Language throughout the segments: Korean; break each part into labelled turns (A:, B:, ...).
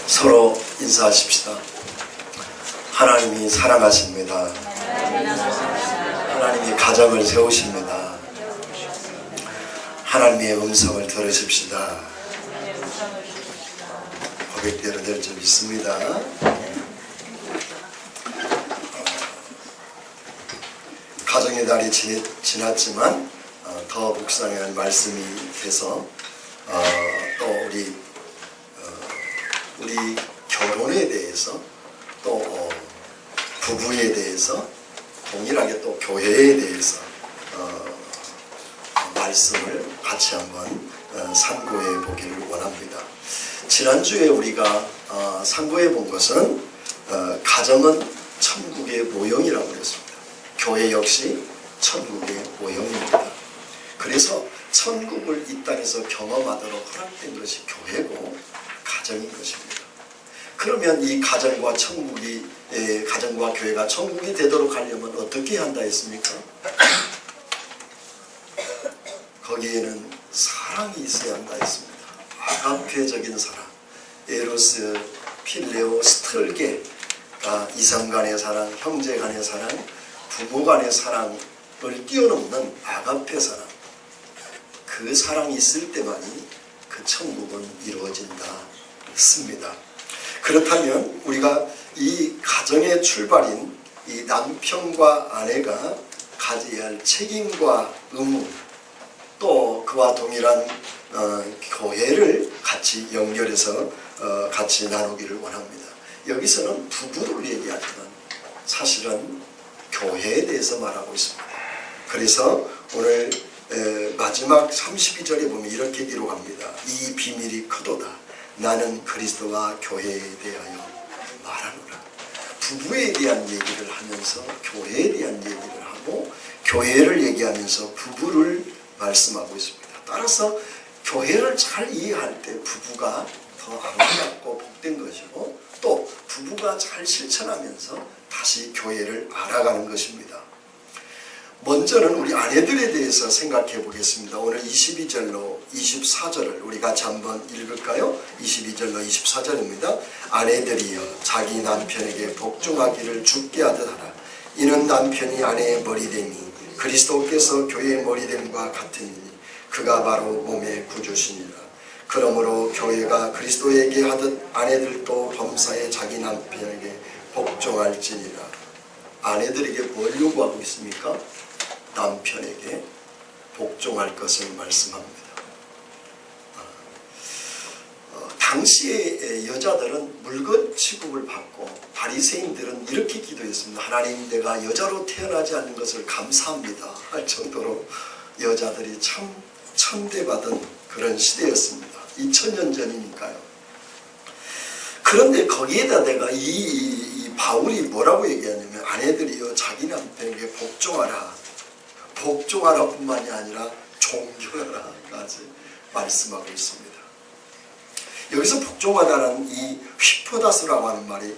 A: 서로 인사하십시다. 하나님이 사랑하십니다. 하나님이 가정을 세우십니다. 하나님의 음성을 들으십시다. 고백대로 될 줄 믿습니다. 가정의 달이 지났지만 더 묵상할 말씀이 돼서 또 우리 결혼에 대해서 또 부부에 대해서 동일하게 또 교회에 대해서 말씀을 같이 한번 상고해 보기를 원합니다. 지난주에 우리가 상고해 본 것은 가정은 천국의 모형이라고 했습니다. 교회 역시 천국의 모형입니다. 그래서 천국을 이 땅에서 경험하도록 허락된 것이 교회고 가정인 것입니다. 그러면 이 가정과 교회가 천국이 되도록 하려면 어떻게 한다 했습니까? 거기에는 사랑이 있어야 한다 했습니다. 아가페적인 사랑, 에로스, 필레오, 스털게가 이성 간의 사랑, 형제 간의 사랑, 부부 간의 사랑을 뛰어넘는 아가페 사랑, 그 사랑이 있을 때만이 그 천국은 이루어진다 했습니다. 그렇다면 우리가 이 가정의 출발인 이 남편과 아내가 가져야 할 책임과 의무, 또 그와 동일한 교회를 같이 연결해서 같이 나누기를 원합니다. 여기서는 부부를 얘기하지만 사실은 교회에 대해서 말하고 있습니다. 그래서 오늘 마지막 32절에 보면 이렇게 기록합니다. 이 비밀이 크도다. 나는 그리스도와 교회에 대하여 말하노라. 부부에 대한 얘기를 하면서 교회에 대한 얘기를 하고 교회를 얘기하면서 부부를 말씀하고 있습니다. 따라서 교회를 잘 이해할 때 부부가 더 아름답고 복된 것이고 또 부부가 잘 실천하면서 다시 교회를 알아가는 것입니다. 먼저는 우리 아내들에 대해서 생각해 보겠습니다. 오늘 22절로 24절을 우리 같이 한번 읽을까요? 22절로 24절입니다. 아내들이여 자기 남편에게 복종하기를 주께 하듯 하라. 이는 남편이 아내의 머리됨이 그리스도께서 교회의 머리됨과 같으니 그가 바로 몸의 구주시니라. 그러므로 교회가 그리스도에게 하듯 아내들도 범사에 자기 남편에게 복종할지니라. 아내들에게 뭘 요구하고 있습니까? 남편에게 복종할 것을 말씀합니다. 당시의 여자들은 물건 취급을 받고 바리새인들은 이렇게 기도했습니다. 하나님, 내가 여자로 태어나지 않는 것을 감사합니다 할 정도로 여자들이 참 천대받은 그런 시대였습니다. 2000년 전이니까요. 그런데 거기에다 내가 이 바울이 뭐라고 얘기하냐면 아내들이여 자기 남편에게 복종하라. 복종하라 뿐만이 아니라 존경하라까지 말씀하고 있습니다. 여기서 복종하다는 이 휘포다스라고 하는 말이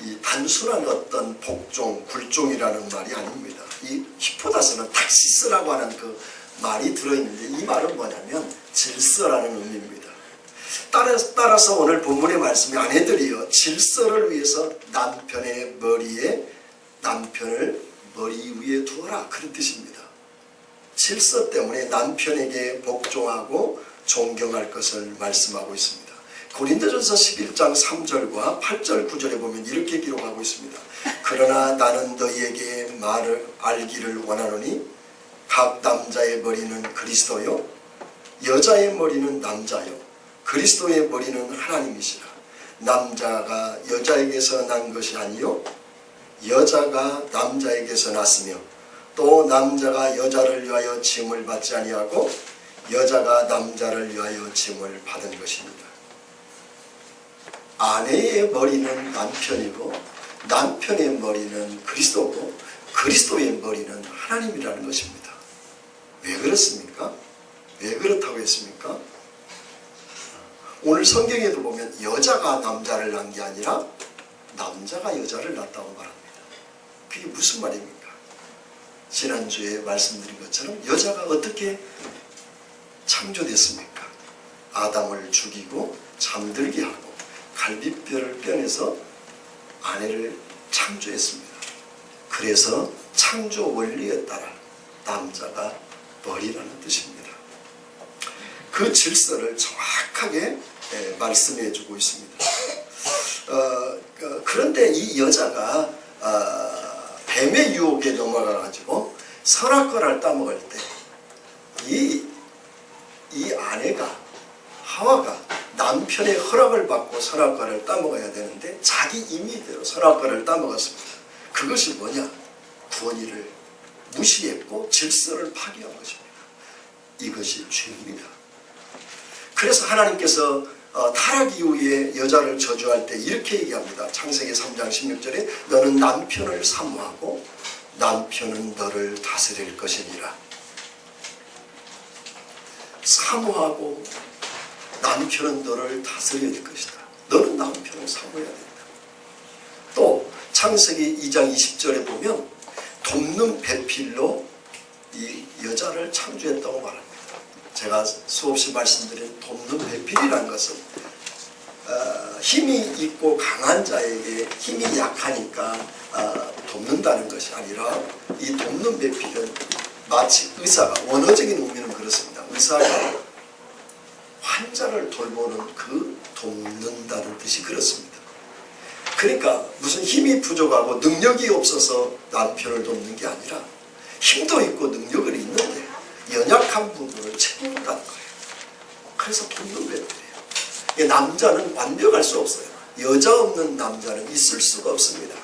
A: 이 단순한 어떤 복종, 굴종이라는 말이 아닙니다. 이 휘포다스는 탁시스라고 하는 그 말이 들어있는데 이 말은 뭐냐면 질서라는 의미입니다. 따라서 오늘 본문의 말씀이 아내들이여 질서를 위해서 남편의 남편을 머리 위에 두어라, 그런 뜻입니다. 질서 때문에 남편에게 복종하고 존경할 것을 말씀하고 있습니다. 고린도전서 11장 3절과 8절 9절에 보면 이렇게 기록하고 있습니다. 그러나 나는 너희에게 말을 알기를 원하노니 각 남자의 머리는 그리스도요 여자의 머리는 남자요 그리스도의 머리는 하나님이시라. 남자가 여자에게서 난 것이 아니요 여자가 남자에게서 났으며 또 남자가 여자를 위하여 짐을 받지 아니하고 여자가 남자를 위하여 짐을 받은 것입니다. 아내의 머리는 남편이고 남편의 머리는 그리스도고 그리스도의 머리는 하나님이라는 것입니다. 왜 그렇습니까? 왜 그렇다고 했습니까? 오늘 성경에도 보면 여자가 남자를 낳은 게 아니라 남자가 여자를 낳았다고 말합니다. 그게 무슨 말입니까? 지난주에 말씀드린 것처럼 여자가 어떻게 창조됐습니까? 아담을 죽이고 잠들게 하고 갈비뼈를 빼내서 아내를 창조했습니다. 그래서 창조 원리에 따라 남자가 머리라는 뜻입니다. 그 질서를 정확하게 말씀해 주고 있습니다. 그런데 이 여자가 뱀의 유혹에 넘어가 가지고 선악과를 따먹을 때 이 아내가 하와가 남편의 허락을 받고 선악과를 따먹어야 되는데 자기 임의대로 선악과를 따먹었습니다. 그것이 뭐냐? 구원의를 무시했고 질서를 파괴한 것입니다. 이것이 죄입니다. 그래서 하나님께서 타락 이후에 여자를 저주할 때 이렇게 얘기합니다. 창세기 3장 16절에 너는 남편을 사모하고 남편은 너를 다스릴 것이니라. 사모하고 남편은 너를 다스려야 될 것이다. 너는 남편을 사모해야 된다. 또 창세기 2장 20절에 보면 돕는 배필로 이 여자를 창조했다고 말합니다. 제가 수없이 말씀드린 돕는 배필이라는 것은 힘이 있고 강한 자에게 힘이 약하니까 돕는다는 것이 아니라 이 돕는 배필은 마치 의사가, 원어적인 의미는 그렇습니다. 의사가 환자를 돌보는 그 돕는다는 뜻이 그렇습니다. 그러니까 무슨 힘이 부족하고 능력이 없어서 남편을 돕는 게 아니라 힘도 있고 능력을 있는데 연약한 부분을 채운다는 거예요. 그래서 돕는 배필이에요. 남자는 완벽할 수 없어요. 여자 없는 남자는 있을 수가 없습니다.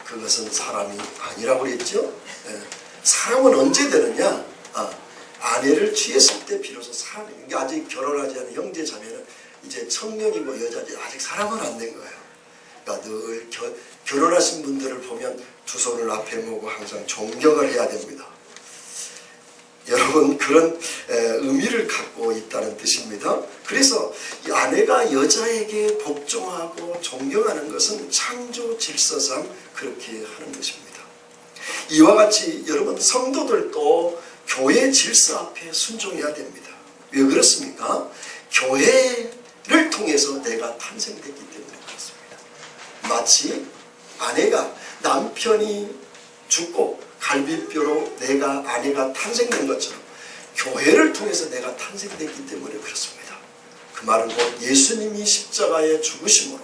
A: 그것은 사람이 아니라고 그랬죠. 사람은 언제 되느냐? 아내를 취했을 때 비로소 사람이. 이게 아직 결혼하지 않은 형제 자매는 이제 청년이고 여자지 아직 사람은 안 된 거예요. 그러니까 늘 결혼하신 분들을 보면 두 손을 앞에 모으고 항상 존경을 해야 됩니다. 여러분, 그런 의미를 갖고 있다는 뜻입니다. 그래서 이 아내가 여자에게 복종하고 존경하는 것은 창조 질서상 그렇게 하는 것입니다. 이와 같이 여러분, 성도들도 교회 질서 앞에 순종해야 됩니다. 왜 그렇습니까? 교회를 통해서 내가 탄생됐기 때문에 그렇습니다. 마치 아내가 남편이 죽고 갈비뼈로 내가 아내가 탄생된 것처럼 교회를 통해서 내가 탄생됐기 때문에 그렇습니다. 그 말은 곧 예수님이 십자가에 죽으심으로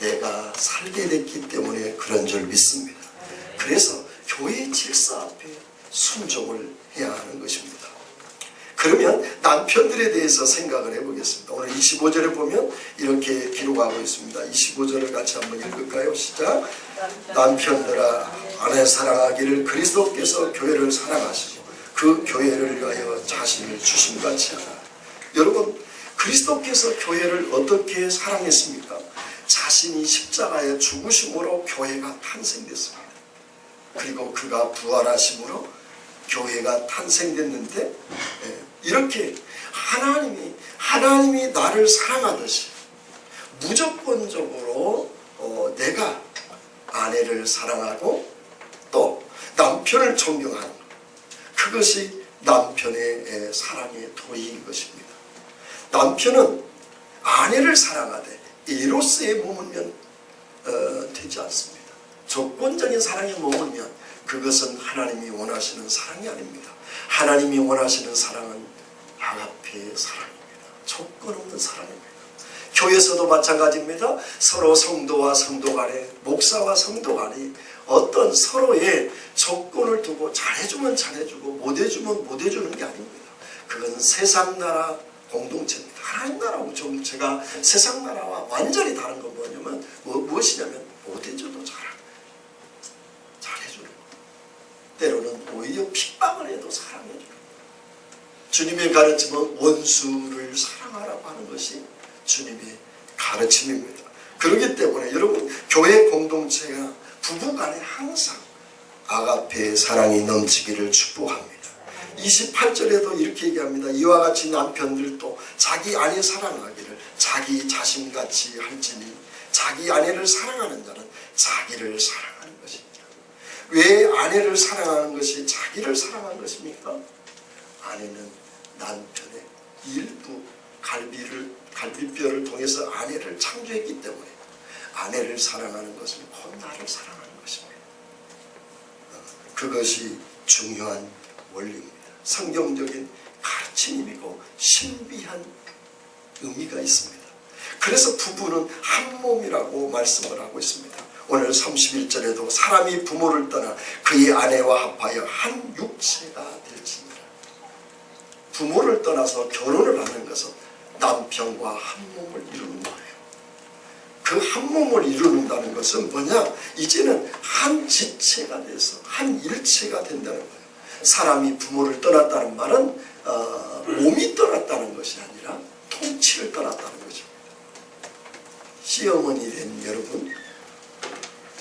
A: 내가 살게 됐기 때문에 그런 줄 믿습니다. 그래서 교회 질서 앞에 순종을 해야 하는 것입니다. 그러면 남편들에 대해서 생각을 해보겠습니다. 오늘 25절에 보면 이렇게 기록하고 있습니다. 25절을 같이 한번 읽을까요? 시작. 남편들아 아내 사랑하기를 그리스도께서 교회를 사랑하시고 그 교회를 위하여 자신을 주심같이 하라. 여러분, 그리스도께서 교회를 어떻게 사랑했습니까? 자신이 십자가에 죽으심으로 교회가 탄생됐습니다. 그리고 그가 부활하심으로 교회가 탄생됐는데 이렇게 하나님이 나를 사랑하듯이 무조건적으로 내가 아내를 사랑하고 또 남편을 존경하는 것, 그것이 남편의 사랑의 도리인 것입니다. 남편은 아내를 사랑하되 에로스에 머물면 되지 않습니다. 조건적인 사랑에 머물면 그것은 하나님이 원하시는 사랑이 아닙니다. 하나님이 원하시는 사랑은 아가페의 사랑입니다. 조건 없는 사랑입니다. 교회에서도 마찬가지입니다. 서로 성도와 성도 간에, 목사와 성도 간에 어떤 서로의 조건을 두고 잘해주면 잘해주고 못해주면 못해주는 게 아닙니다. 그건 세상 나라 공동체입니다. 하나님 나라하고 좀 제가 세상 나라와 완전히 다른 건 뭐냐면 무엇이냐면 못해줘도 잘해주는 것. 때로는 오히려 핍박을 해도 사랑해주는 것. 주님의 가르침은 원수를 사랑하라고 하는 것이 주님의 가르침입니다. 그렇기 때문에 여러분, 교회 공동체가 부부간에 항상 아가페의 사랑이 넘치기를 축복합니다. 28절에도 이렇게 얘기합니다. 이와 같이 남편들도 자기 아내 사랑하기를 자기 자신같이 할지니 자기 아내를 사랑하는 자는 자기를 사랑하는 것입니다. 왜 아내를 사랑하는 것이 자기를 사랑하는 것입니까? 아내는 남편의 일부 갈비뼈를 통해서 아내를 창조했기 때문에 아내를 사랑하는 것은 곧 나를 사랑하는 것입니다. 그것이 중요한 원리입니다. 성경적인 가르침이고 신비한 의미가 있습니다. 그래서 부부는 한 몸이라고 말씀을 하고 있습니다. 오늘 31절에도 사람이 부모를 떠나 그의 아내와 합하여 한 육체가 될지니라. 부모를 떠나서 결혼을 하는 것은 남편과 한 몸을 이루는 거예요. 그 한 몸을 이루는다는 것은 뭐냐? 이제는 한 지체가 돼서 한 일체가 된다는 거예요. 사람이 부모를 떠났다는 말은 몸이 떠났다는 것이 아니라 통치를 떠났다는 거죠. 시어머니 된 여러분,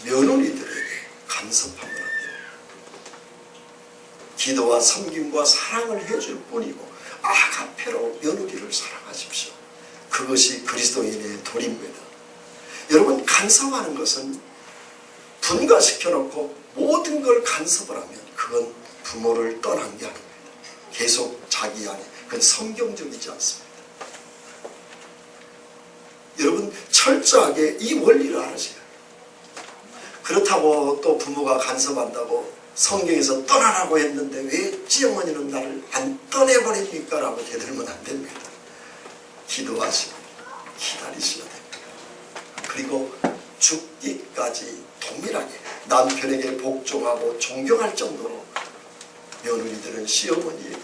A: 며느리들에게 간섭하면 안 돼요. 기도와 섬김과 사랑을 해줄 뿐이고 아가페로 며느리를 사랑하십시오. 그것이 그리스도인의 도리입니다. 여러분, 간섭하는 것은 분가시켜놓고 모든 걸 간섭을 하면 그건 부모를 떠난 게 아닙니다. 계속 자기 안에, 그건 성경적이지 않습니다. 여러분, 철저하게 이 원리를 알으셔야 해요. 그렇다고 또 부모가 간섭한다고 성경에서 떠나라고 했는데 왜 찌어머니는 나를 안 떠내버립니까? 라고 대들면 안 됩니다. 기도하시고 기다리셔야 됩니다. 그리고 죽기까지 동일하게 남편에게 복종하고 존경할 정도로 며느리들은 시어머니에게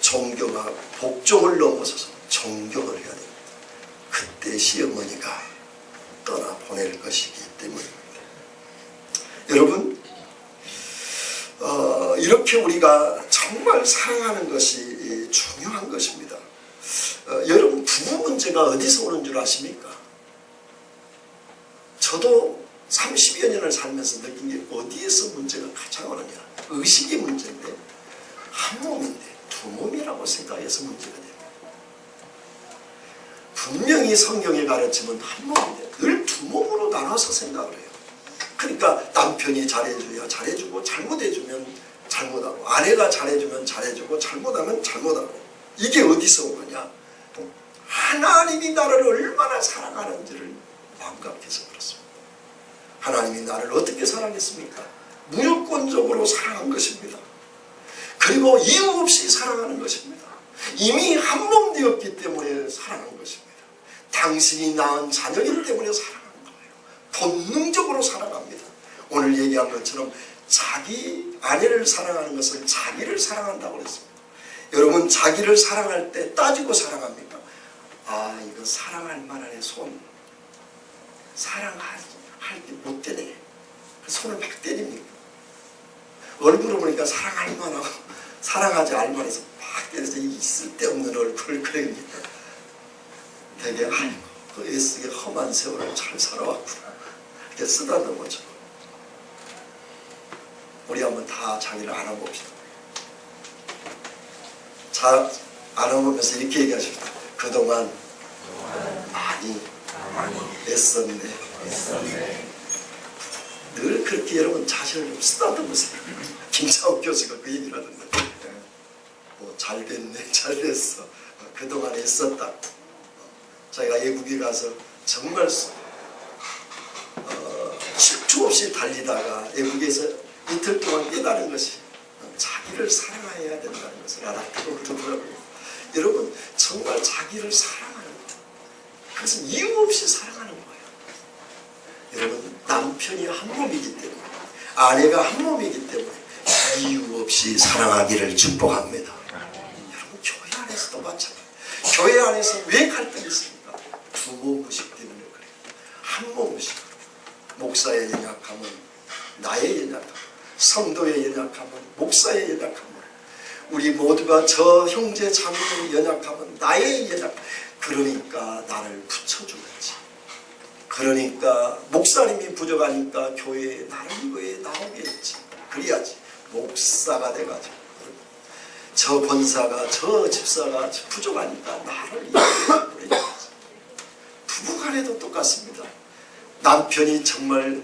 A: 존경하고 복종을 넘어서서 존경을 해야 됩니다. 그때 시어머니가 떠나보낼 것이기 때문입니다. 여러분, 이렇게 우리가 정말 사랑하는 것이 중요한 것입니다. 여러분, 부부 문제가 어디서 오는 줄 아십니까? 저도 30여 년을 살면서 느낀 게 어디에서 문제가 가장 오느냐. 의식이 문제인데 한 몸인데 두 몸이라고 생각해서 문제가 됩니다. 분명히 성경의 가르침은 한 몸인데 늘 두 몸으로 나눠서 생각을 해요. 그러니까 남편이 잘해줘야 잘해주고 잘못해주면 잘못하고 아내가 잘해주면 잘해주고 잘못하면 잘못하고 이게 어디서 온 거냐? 하나님이 나를 얼마나 사랑하는지를 망각해서 그렇습니다. 하나님이 나를 어떻게 사랑했습니까? 무조건적으로 사랑한 것입니다. 그리고 이유 없이 사랑하는 것입니다. 이미 한 몸 되었기 때문에 사랑한 것입니다. 당신이 낳은 자녀이기 때문에 사랑하는 거예요. 본능적으로 사랑합니다. 오늘 얘기한 것처럼 자기 아내를 사랑하는 것은 자기를 사랑한다고 그랬습니다. 여러분, 자기를 사랑할 때 따지고 사랑합니까? 아, 이거 사랑할 만한 손 사랑할 게 못 되네. 손을 막 때립니까? 얼굴을 보니까 사랑할 만하고 사랑하지 않을만해서 막 때려서 이 쓸데없는 얼굴을 그립니다. 되게 아이고 그 애쓰게 험한 세월을 잘 살아왔구나 이렇게 쓰다듬는 거죠. 우리 한번 다 자기를 알아봅시다. 자, 알아보면서 이렇게 얘기하십니다. 그동안 많이 애썼네. 늘 그렇게 여러분 자신을 좀 쓰다듬으세요. 김창욱 교수가 그 얘기를 하던데 잘 됐네, 잘 됐어. 그동안 애썼다. 저희가 외국에 가서 정말 10초 없이 달리다가 외국에서 이틀 동안 깨달은 것이 자기를 사랑해야 된다는 것을 알았다고 그러더라고요. 여러분, 정말 자기를 사랑하는 것, 그것은 이유 없이 사랑하는 거예요. 여러분, 남편이 한 몸이기 때문에, 아내가 한 몸이기 때문에 이유 없이 사랑하기를 축복합니다. 여러분, 교회 안에서도 마찬가지예요. 교회 안에서 왜 갈등이 있습니까? 부모 의식 때문에 그래요. 한 몸 의식으로. 목사의 연약함은 나의 연약함, 성도의 연약함은 목사의 연약함, 우리 모두가 저 형제 자매의 연약함은 나의 연약함. 그러니까 나를 붙여주겠지. 그러니까 목사님이 부족하니까 교회에 나를 이거에 나오겠지. 그래야지 목사가 돼가지고 저 권사가 저 집사가 부족하니까 나를 이거에 보내야지. 부부간에도 똑같습니다. 남편이 정말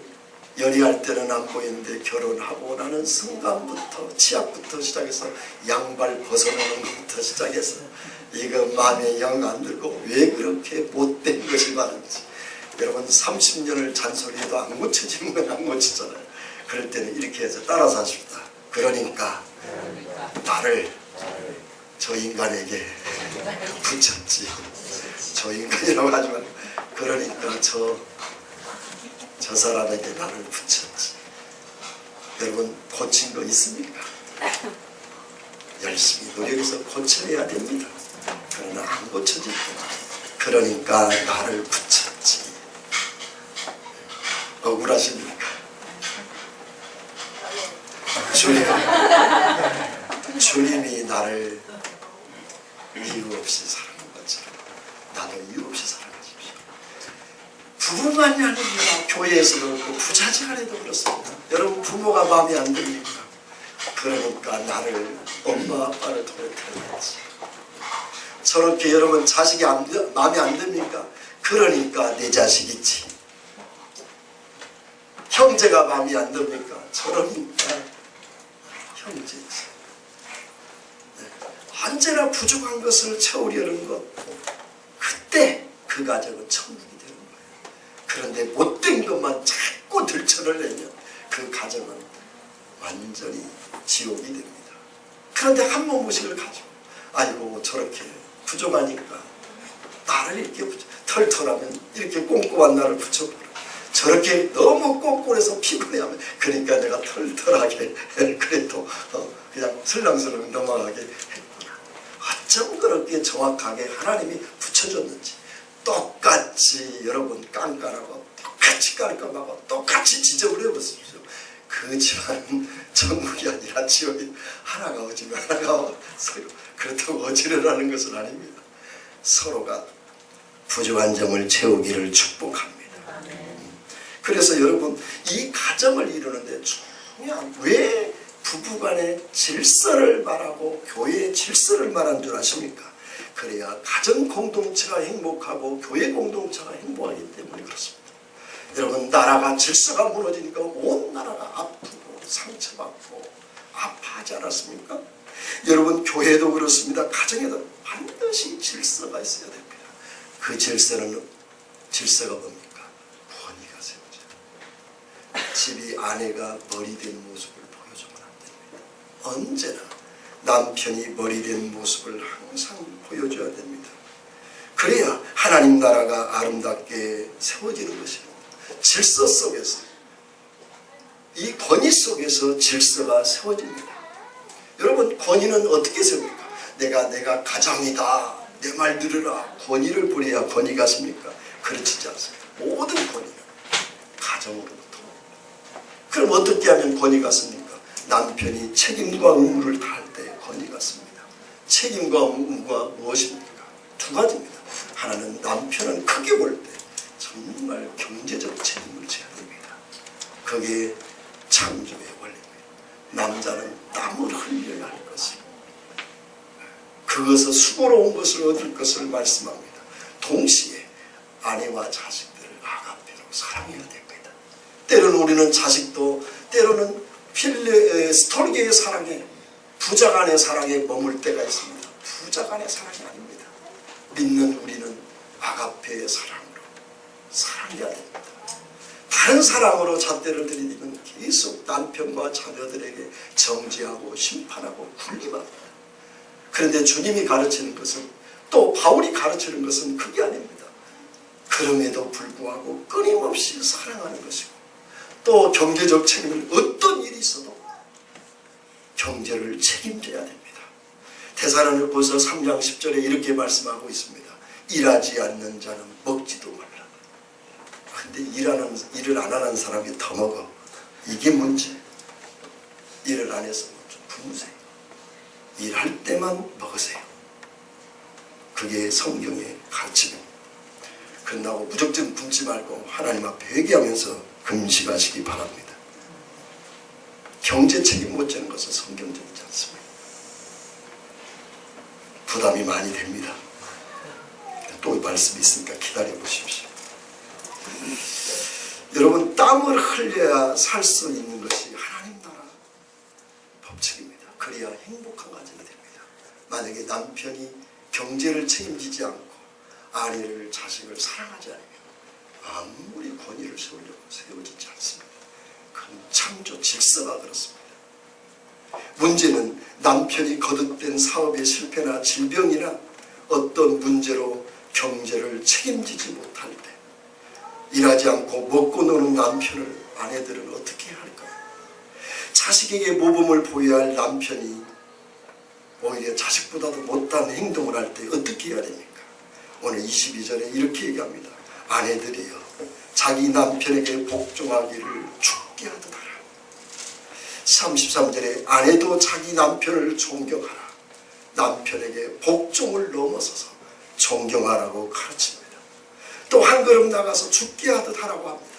A: 연애할 때는 안 보이는데 결혼하고 나는 순간부터 치약부터 시작해서 양발 벗어나는 것부터 시작해서 이거 마음에 영 안 들고 왜 그렇게 못된 것이 많은지 여러분 30년을 잔소리해도 안 고쳐지면 안 고치잖아요. 그럴 때는 이렇게 해서 따라서 하십니다. 그러니까 나를 저 인간에게 붙였지. 저 인간이라고 하지만 그러니까 저 사람에게 나를 붙였지. 여러분 고친 거 있습니까? 열심히 노력해서 고쳐야 됩니다. 그러나 안 고쳐질 때 그러니까 나를 붙였지. 억울하십니까? 주님이 나를 이유 없이 사랑한 것처럼 나도 이유 없이 사랑하십시오. 부부만이 아닙니다. 교회에서도 그렇고 부자지간에도 그렇습니다. 여러분 부모가 마음에 안 듭니까? 그러니까 나를 엄마 아빠를 통해 태어났지. 저렇게 여러분 자식이 마음에 안 듭니까? 그러니까 내 자식이지. 형제가 마음에 안 듭니까? 저러니까 형제지. 네. 언제나 부족한 것을 채우려는 것, 그때 그 가정은 천국이 되는 거예요. 그런데 못된 것만 자꾸 들춰를 내면 그 가정은 완전히 지옥이 됩니다. 그런데 한 몸무식을 가지고 아이고 저렇게 부족하니까 나를 이렇게 털털하면 이렇게 꼼꼼한 나를 붙여버려. 저렇게 너무 꼼꼼해서 피곤해하면 그러니까 내가 털털하게 그래도 그냥 슬렁슬렁 넘어가게 했구나. 어쩜 그렇게 정확하게 하나님이 붙여줬는지. 똑같이 여러분 깐깐하고 똑같이 깔끔하고 똑같이 지저분해 보십시오. 그 집안은 천국이 아니라 지옥이. 하나가 어지면 하나가 서로 그렇다고 어지르라는 것은 아닙니다. 서로가 부족한 점을 채우기를 축복합니다. 그래서 여러분 이 가정을 이루는데 중요한, 왜 부부간의 질서를 말하고 교회의 질서를 말한 줄 아십니까? 그래야 가정 공동체가 행복하고 교회 공동체가 행복하기 때문에 그렇습니다. 여러분 나라가 질서가 무너지니까 온 나라가 아프고 상처받고 아파하지 않았습니까? 여러분 교회도 그렇습니다. 가정에도 반드시 질서가 있어야 됩니다. 그 질서가 뭡니까? 권위가 세워져요. 집이 아내가 머리된 모습을 보여주면 안 됩니다. 언제나 남편이 머리된 모습을 항상 보여줘야 됩니다. 그래야 하나님 나라가 아름답게 세워지는 것입니다. 질서 속에서, 이 권위 속에서 질서가 세워집니다. 여러분 권위는 어떻게 세웁니까? 내가 가장이다, 내 말 들으라, 권위를 부려야 권위가 습니까? 그렇지 않습니다. 모든 권위는 가정으로부터. 그럼 어떻게 하면 권위가 습니까? 남편이 책임과 의무를 다할 때 권위가 습니다. 책임과 의무가 무엇입니까? 두 가지입니다. 하나는 남편은 크게 볼 때 정말 경제적 책임을 져야 됩니다. 그게 창조의 원리입니다. 남자는 땀을 흘려야 할 것을, 그것을 수고로운 것을 얻을 것을 말씀합니다. 동시에 아내와 자식들을 아가페로 사랑해야 됩니다. 때로는 우리는 자식도, 때로는 스톨게의 사랑에, 부자간의 사랑에 머물 때가 있습니다. 부자간의 사랑이 아닙니다. 믿는 우리는 아가페의 사랑으로 사랑해야 됩니다. 다른 사랑으로 잣대를 들이대면 계속 남편과 자녀들에게 정죄하고 심판하고 군림합니다. 그런데 주님이 가르치는 것은, 또 바울이 가르치는 것은 그게 아닙니다. 그럼에도 불구하고 끊임없이 사랑하는 것이고, 또 경제적 책임을, 어떤 일이 있어도 경제를 책임져야 됩니다. 데살로니가서 3장 10절에 이렇게 말씀하고 있습니다. 일하지 않는 자는 먹지도 말라. 근데 일을 안 하는 사람이 더 먹어. 이게 문제. 일을 안 해서 좀 굶으세요. 일할 때만 먹으세요. 그게 성경의 가르침입니다. 그런다고 무조건 굶지 말고 하나님 앞에 회개하면서 금식하시기 바랍니다. 경제 책임 못 지는 것은 성경적이지 않습니다. 부담이 많이 됩니다. 또 말씀이 있으니까 기다려 보십시오. 여러분 땀을 흘려야 살 수 있는 것이 하나님 나라 법칙입니다. 그래야 행복한 가정이 됩니다. 만약에 남편이 경제를 책임지지 않고 아내를, 자식을 사랑하지 않으면 세우려고 세워지지 않습니다. 그건 창조 질서가 그렇습니다. 문제는 남편이 거듭된 사업의 실패나 질병이나 어떤 문제로 경제를 책임지지 못할 때 일하지 않고 먹고 노는 남편을 아내들은 어떻게 할까요? 자식에게 모범을 보여야 할 남편이 오히려 자식보다도 못한 행동을 할 때 어떻게 해야 됩니까? 오늘 22절에 이렇게 얘기합니다. 아내들이여 자기 남편에게 복종하기를 죽게 하듯 하라. 33절에 아내도 자기 남편을 존경하라. 남편에게 복종을 넘어서서 존경하라고 가르칩니다. 또 한 걸음 나가서 죽게 하듯 하라고 합니다.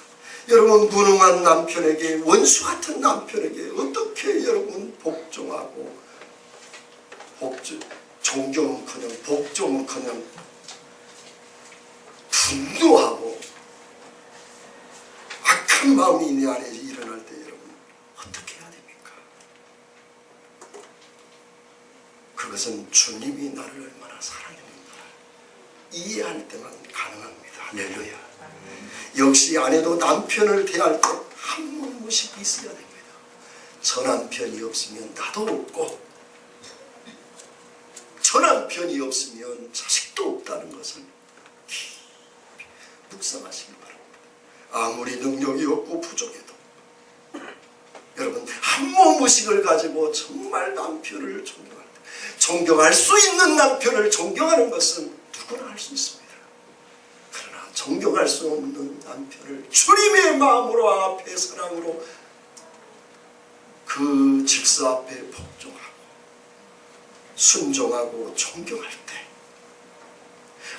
A: 여러분 무능한 남편에게 원수 같은 남편에게 어떻게 여러분 복종하고 존경은커녕 복종은커녕 분노하고 악한 마음이 내 안에 일어날 때 여러분 어떻게 해야 됩니까? 그것은 주님이 나를 얼마나 사랑했는가를 이해할 때만 가능합니다. 할렐루야. 역시 아내도 남편을 대할 때 한 몸무식이 있어야 됩니다. 저 남편이 없으면 나도 없고 저 남편이 없으면 자식도 없다는 것을 깊이 묵상하시기 바랍니다. 아무리 능력이 없고 부족해도 여러분 한 몸무식을 가지고 정말 남편을 존경할 때 존경할 수 있는 남편을 존경하는 것은 누구나 할 수 있습니다. 그러나 존경할 수 없는 남편을 주님의 마음으로 앞에 사랑으로 그 질서 앞에 복종하고 순종하고 존경할 때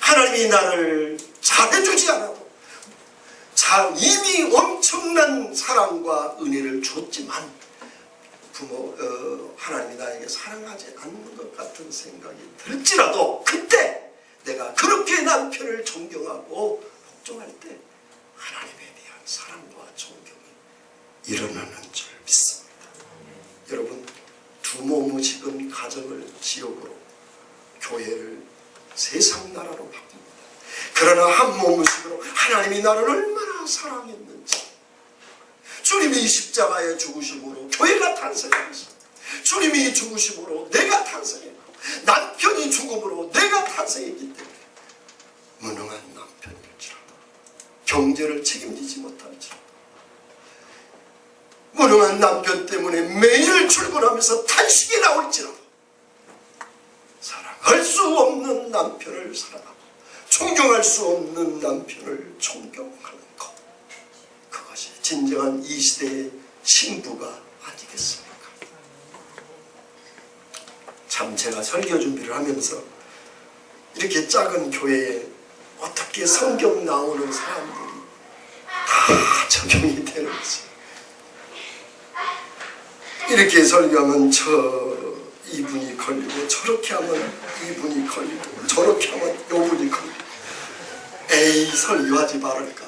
A: 하나님이 나를 잘해주지 않아도 이미 엄청난 사랑과 은혜를 줬지만 하나님이 나에게 사랑하지 않는 것 같은 생각이 들지라도 그때 내가 그렇게 남편을 존경하고 복종할 때 하나님에 대한 사랑과 존경이 일어나는 줄 믿습니다. 여러분 두모무식은 가정을 지옥으로 교회를 세상 나라로 바꿉니다. 그러나 한 몸무식으로 하나님이 나를 얼마나 사랑했는지 주님이 십자가에 죽으심으로 교회가 탄생했습니다. 주님이 죽으심으로 내가 탄생했고 남편이 죽음으로 내가 탄생했기 때문에 무능한 남편일지라도 경제를 책임지지 못할지라도 무능한 남편 때문에 매일 출근하면서 탄식이 나올지라도 사랑할 수 없는 남편을 사랑하고 존경할 수 없는 남편을 존경하는 것, 그것이 진정한 이 시대의 신부가 아니겠습니까? 참 제가 설교 준비를 하면서 이렇게 작은 교회에 어떻게 성경 나오는 사람들이 다 적용이 되는지, 이렇게 설교하면 이분이 걸리고 저렇게 하면 이분이 걸리고 저렇게 하면 요분이 걸리고 에이 설교하지 말을까.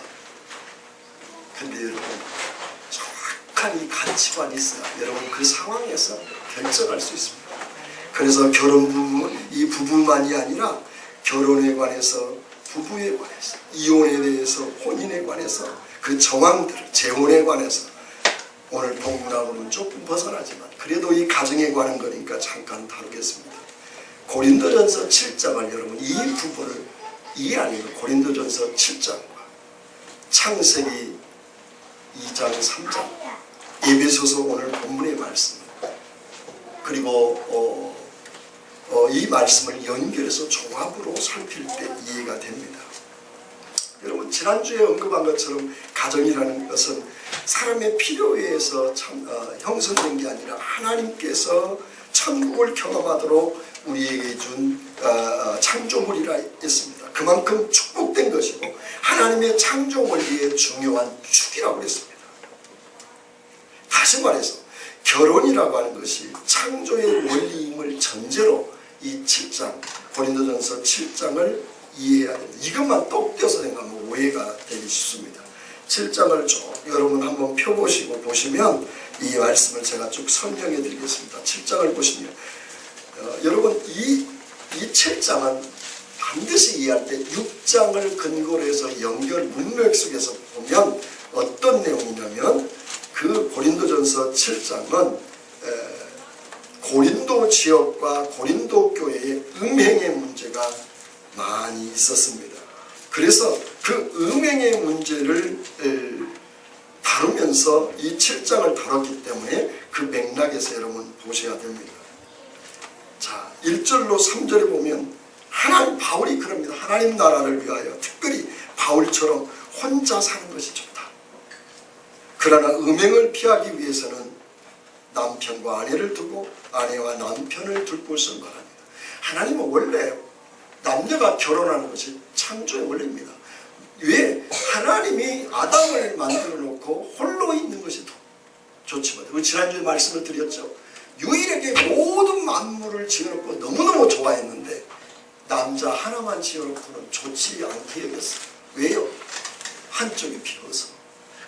A: 근데 여러분 정확한 이 가치관이 있어야 여러분 그 상황에서 결정할 수 있습니다. 그래서 이 부부만이 아니라 결혼에 관해서 부부에 관해서 이혼에 대해서 혼인에 관해서 그 정황들 재혼에 관해서 오늘 본문하고는 조금 벗어나지만 그래도 이 가정에 관한 거니까 잠깐 다루겠습니다. 고린도전서 7장을 여러분 이 부분을 이해하는 고린도전서 7장과 창세기 2장 3장 에베소서 오늘 본문의 말씀 그리고 이 말씀을 연결해서 종합으로 살필 때 이해가 됩니다. 여러분 지난주에 언급한 것처럼 가정이라는 것은 사람의 필요에 의해서 형성된 게 아니라 하나님께서 천국을 경험하도록 우리에게 준 창조물이라 했습니다. 그만큼 축복된 것이고 하나님의 창조물 위에 중요한 축이라고 했습니다. 다시 말해서 결혼이라고 하는 것이 창조의 원리임을 전제로 이 7장 고린도전서 7장을 이해해야 됩니다. 이것만 똑 떼어서 생각하면 오해가 되기 쉽습니다. 7장을 쭉 여러분 한번 펴보시고 보시면 이 말씀을 제가 쭉 설명해 드리겠습니다. 7장을 보시면 여러분 이 7장은 반드시 이해할 때 6장을 근거로 해서 연결 문맥 속에서 보면 고린도전서 7장은 고린도 지역과 고린도 교회의 음행의 문제가 많이 있었습니다. 그래서 그 음행의 문제를 다루면서 이 7장을 다뤘기 때문에 그 맥락에서 여러분 보셔야 됩니다. 자, 1절로 3절에 보면 바울이 그럽니다. 하나님 나라를 위하여 특별히 바울처럼 혼자 사는 것이 좋다. 그러나 음행을 피하기 위해서는 남편과 아내를 두고 아내와 남편을 둘 것을 말합니다. 하나님은 원래 남녀가 결혼하는 것이 창조의 원리입니다. 왜? 하나님이 아담을 만들어 놓고 홀로 있는 것이 더 좋지만, 지난주에 말씀을 드렸죠. 유일하게 모든 만물을 지어놓고 너무너무 좋아했는데 남자 하나만 지어놓고는 좋지 않게 여겼어요. 왜요? 한쪽이 비어서.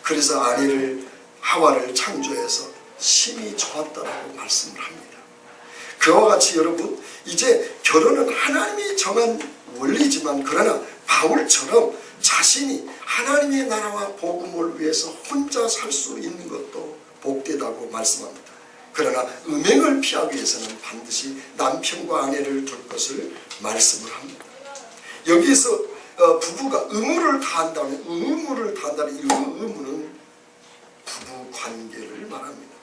A: 그래서 아내를 하와를 창조해서 심히 좋았다라고 말씀을 합니다. 그와 같이 여러분, 이제 결혼은 하나님이 정한 원리지만, 그러나 바울처럼 자신이 하나님의 나라와 복음을 위해서 혼자 살 수 있는 것도 복되다고 말씀합니다. 그러나 음행을 피하기 위해서는 반드시 남편과 아내를 둘 것을 말씀을 합니다. 여기서 부부가 의무를 다한다는 이 의무는 부부 관계를 말합니다.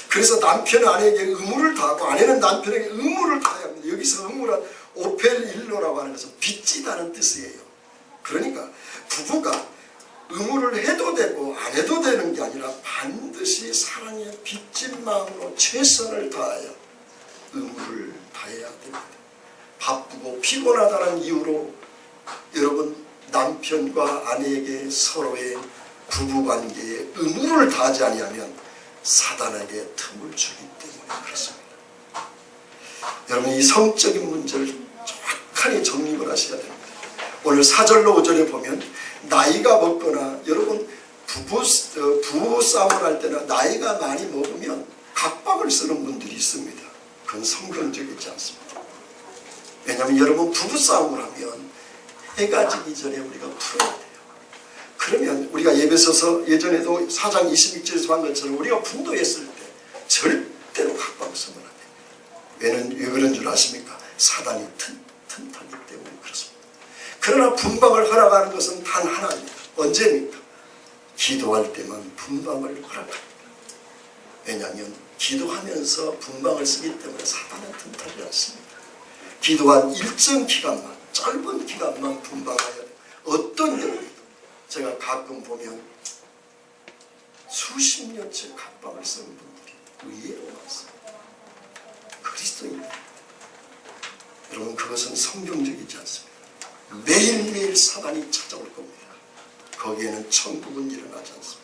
A: 그래서 남편은 아내에게 의무를 다하고 아내는 남편에게 의무를 다해야 합니다. 여기서 의무란 오펠일로라고 하는 것은 빚지다는 뜻이에요. 그러니까 부부가 의무를 해도 되고 안 해도 되는 게 아니라 반드시 사랑에 빚진 마음으로 최선을 다하여 의무를 다해야 됩니다. 바쁘고 피곤하다는 이유로 여러분 남편과 아내에게 서로의 부부관계에 의무를 다하지 아니하면 사단에게 틈을 주기 때문에 그렇습니다. 여러분, 이 성적인 문제를 정확하게 정립을 하셔야 됩니다. 오늘 4절로 5절에 보면 나이가 먹거나, 여러분 부부 싸움을 할 때는 나이가 많이 먹으면 각방을 쓰는 분들이 있습니다. 그건 성경적이지 않습니다. 왜냐하면 여러분 부부 싸움을 하면 해가 지기 전에 우리가 풀어야 돼요. 그러면 우리가 예배서서 예전에도 4장 26절에서 한 것처럼 우리가 분노했을 때 절대로 각방 쓰면 안 됩니다. 왜 그런 줄 아십니까? 사단이 튼튼하기 때문에 그렇습니다. 그러나 분방을 허락하는 것은 단 하나입니다. 언제입니까? 기도할 때만 분방을 허락합니다. 왜냐하면 기도하면서 분방을 쓰기 때문에 사단은 튼튼하지 않습니다. 기도한 일정 기간만, 짧은 기간만 분방해야 돼요. 어떤 경우에도 제가 가끔 보면 수십 년째 각방을 쓰는 분들이 의외로 많습니다. 그리스도인입니다. 여러분, 그것은 성경적이지 않습니다. 매일매일 사단이 찾아올 겁니다. 거기에는 천국은 일어나지 않습니다.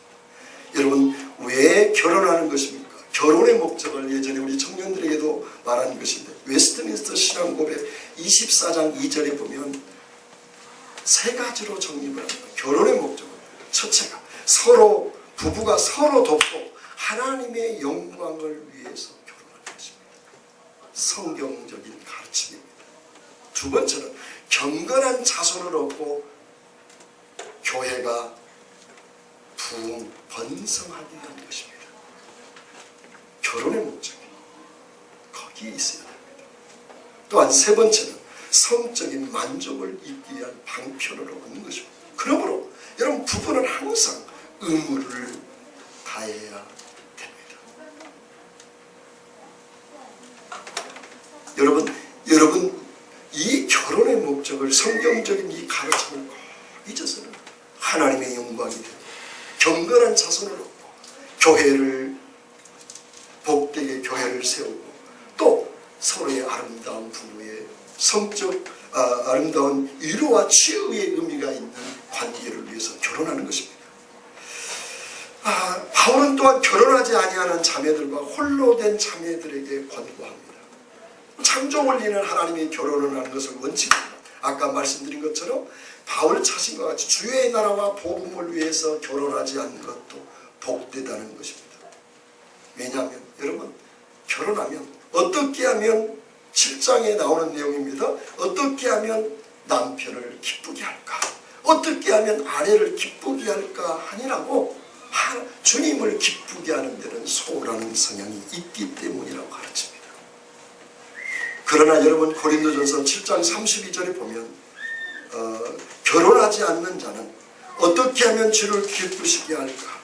A: 여러분, 왜 결혼하는 것입니까? 결혼의 목적을 예전에 우리 청년들에게도 말한 것인데, 웨스트민스터 신앙고백 24장 2절에 보면 세 가지로 정립을 합니다. 결혼의 목적은 첫째가 부부가 서로 돕고 하나님의 영광을 위해서 결혼하는 것입니다. 성경적인 가르침입니다. 두 번째는 경건한 자손을 얻고 교회가 번성하기 위한 것입니다. 결혼의 목적이 거기에 있어야 됩니다. 또한 세 번째는 성적인 만족을 잊기 위한 방편으로 얻는 것입니다. 그러므로 여러분, 부부는 항상 의무를 다해야 됩니다. 여러분 이 결혼의 목적을, 성경적인 이 가르침을 꼭 잊어서는 하나님의 영광이 되고 경건한 자손을 얻고 교회를 복되게 교회를 세우고 또 서로의 아름다운 부부의 성적 아름다운 위로와 치유의 의미가 있는 관계를 위해서 결혼하는 것입니다. 바울은 또한 결혼하지 아니하는 자매들과 홀로 된 자매들에게 권고합니다. 창조 원리는 하나님이 결혼을 하는 것을 원칙입니다. 아까 말씀드린 것처럼 바울 자신과 같이 주의 나라와 복음을 위해서 결혼하지 않는 것도 복되다는 것입니다. 왜냐하면 여러분, 결혼하면 어떻게 하면 7장에 나오는 내용입니다. 어떻게 하면 남편을 기쁘게 할까? 어떻게 하면 아내를 기쁘게 할까? 하니라고 주님을 기쁘게 하는 데는 소홀하는 성향이 있기 때문이라고 가르칩니다. 그러나 여러분 고린도전서 7장 32절에 보면 결혼하지 않는 자는 어떻게 하면 주를 기쁘시게 할까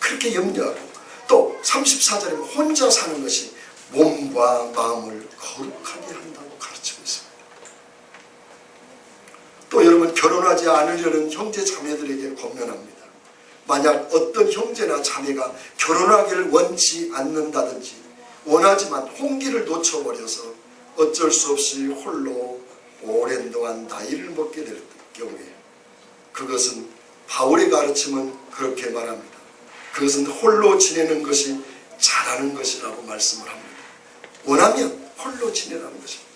A: 그렇게 염려하고, 또 34절에 보면 혼자 사는 것이 몸과 마음을 거룩하게 한다고 가르치고 있습니다. 또 여러분 결혼하지 않으려는 형제 자매들에게 권면합니다. 만약 어떤 형제나 자매가 결혼하기를 원치 않는다든지 원하지만 홍기를 놓쳐버려서 어쩔 수 없이 홀로 오랜 동안 나이를 먹게 될 경우에, 그것은 바울의 가르침은 그렇게 말합니다. 그것은 홀로 지내는 것이 잘하는 것이라고 말씀을 합니다. 원하면 홀로 지내라는 것입니다.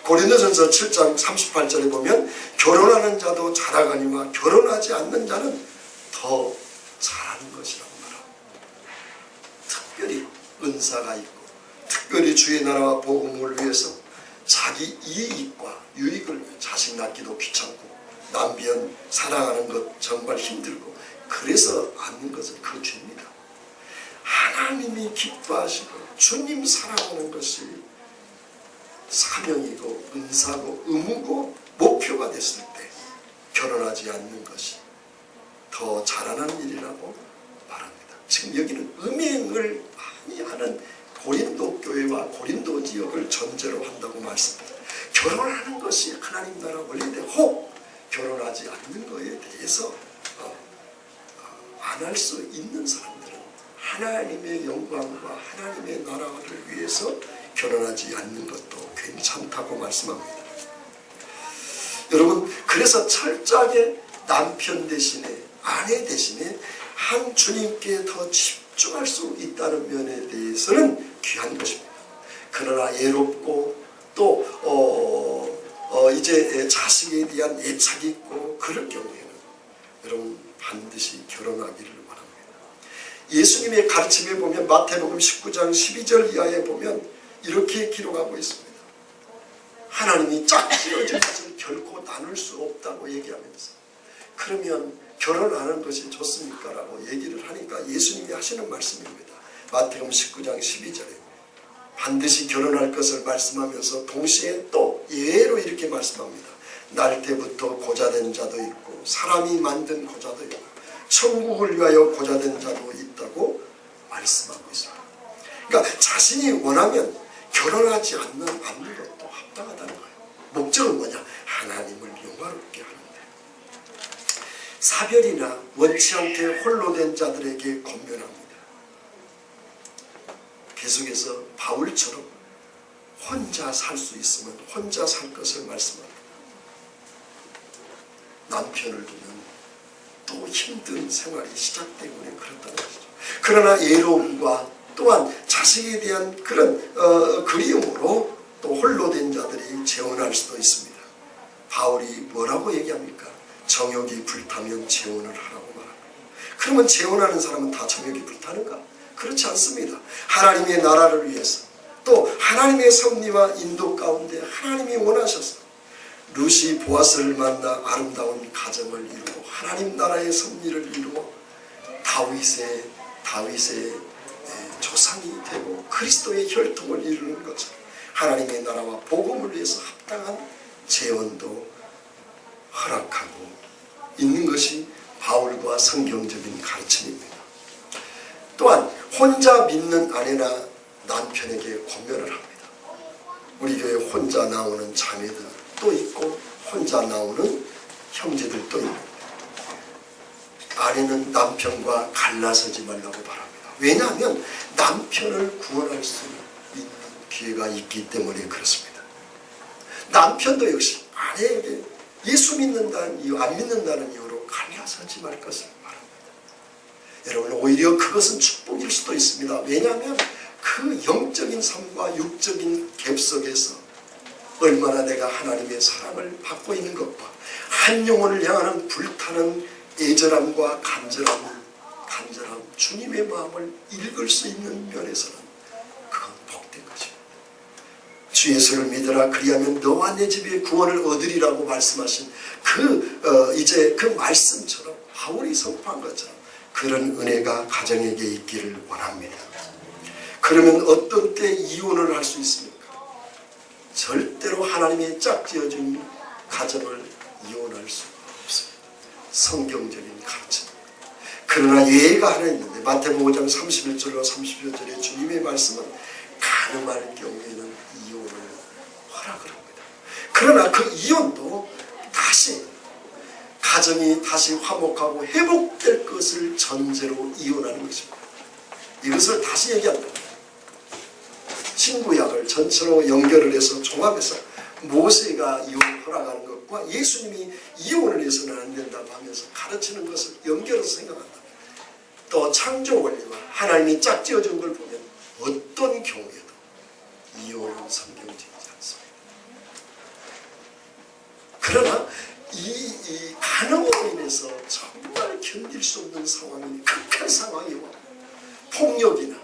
A: 고린도전서 7장 38절에 보면 결혼하는 자도 잘하거니와 결혼하지 않는 자는 더 잘하는 것이라고 말합니다. 특별히 은사가 있고 특별히 주의 나라와 복음을 위해서 자기 이익과 유익을 위해 자식 낳기도 귀찮고 남편 사랑하는 것 정말 힘들고 그래서 않는 것은 그 죄입니다. 하나님이 기뻐하시고 주님 사랑하는 것이 사명이고 은사고 의무고 목표가 됐을 때 결혼하지 않는 것이 더 잘하는 일이라고 말합니다. 지금 여기는 음행을 많이 하는 고린도 교회와 고린도 지역을 전제로 한다고 말씀합니다. 결혼하는 것이 하나님 나라 원리인데 혹 결혼하지 않는 것에 대해서 안 할 수 있는 사람들은 하나님의 영광과 하나님의 나라를 위해서 결혼하지 않는 것도 괜찮다고 말씀합니다. 여러분 그래서 철저하게 남편 대신에 아내 대신에 한 주님께 더 집중할 수 있다는 면에 대해서는 귀한 것입니다. 그러나 예롭고 또 이제 자식에 대한 애착이 있고 그럴 경우에는 여러분 반드시 결혼하기를 원합니다. 예수님의 가르침에 보면 마태복음 19장 12절 이하에 보면 이렇게 기록하고 있습니다. 하나님이 짝지어진 것을 결코 나눌 수 없다고 얘기하면서 그러면 결혼하는 것이 좋습니까? 라고 얘기를 하니까 예수님이 하시는 말씀입니다. 마태복음 19장 12절에 반드시 결혼할 것을 말씀하면서 동시에 또 예외로 이렇게 말씀합니다. 날 때부터 고자된 자도 있고 사람이 만든 고자도 있고 천국을 위하여 고자된 자도 있다고 말씀하고 있습니다. 그러니까 자신이 원하면 결혼하지 않는 것도 합당하다는 거예요. 목적은 뭐냐? 하나님을 영화롭게 하는데. 사별이나 원치 않게 홀로 된 자들에게 권면합니다. 계속해서 바울처럼 혼자 살 수 있으면 혼자 살 것을 말씀합니다. 남편을 두면 또 힘든 생활이 시작되고 그렇다는 것이죠. 그러나 예로움과 또한 자식에 대한 그런 그리움으로 또 홀로 된 자들이 재혼할 수도 있습니다. 바울이 뭐라고 얘기합니까? 정욕이 불타면 재혼을 하라고 말합니다. 그러면 재혼하는 사람은 다 정욕이 불타는가? 그렇지 않습니다. 하나님의 나라를 위해서 또 하나님의 섭리와 인도 가운데 하나님이 원하셔서 룻이 보아스를 만나 아름다운 가정을 이루고 하나님 나라의 섭리를 이루고 다윗의 조상이 되고 그리스도의 혈통을 이루는 것처럼 하나님의 나라와 복음을 위해서 합당한 재혼도 허락하고 있는 것이 바울과 성경적인 가르침입니다. 또한 혼자 믿는 아내나 남편에게 권면을 합니다. 우리 교회 혼자 나오는 자매들도 있고 혼자 나오는 형제들도 있습니다. 아내는 남편과 갈라서지 말라고 바랍니다. 왜냐하면 남편을 구원할 수 있는 기회가 있기 때문에 그렇습니다. 남편도 역시 아내에게 예수 믿는다는 이유, 안 믿는다는 이유로 갈라서지 말 것을 바랍니다. 여러분 오히려 그것은 축복일 수도 있습니다. 왜냐하면 그 영적인 삶과 육적인 갭 속에서 얼마나 내가 하나님의 사랑을 받고 있는 것과 한 영혼을 향하는 불타는 애절함과 간절함 주님의 마음을 읽을 수 있는 면에서는 그건 복된 것입니다. 주 예수를 믿으라 그리하면 너와 내 집에 구원을 얻으리라고 말씀하신 그 말씀처럼 바울이 선포한 것처럼 그런 은혜가 가정에게 있기를 원합니다. 그러면 어떤 때 이혼을 할 수 있습니까? 절대로 하나님의 짝지어준 가정을 이혼할 수가 없습니다. 성경적인 가르침입니다. 그러나 예가 하나 있는데 마태복음 5장 31절로 32절의 주님의 말씀은 가늠할 경우에는 이혼을 허락을 합니다. 그러나 그 이혼도 다시 가정이 다시 화목하고 회복될 것을 전제로 이혼하는 것입니다. 이것을 다시 얘기한다. 신구약을 전체로 연결을 해서 종합해서 모세가 이혼을 허락하는 것과 예수님이 이혼을 해서는 안 된다고 하면서 가르치는 것을 연결해서 생각한다. 또 창조 원리와 하나님이 짝지어준 걸 보면 어떤 경우에도 이혼은 성경적이지 않습니다. 그러나 이 간음으로 인해서 정말 견딜 수 없는 상황이 극한 상황이 와 폭력이나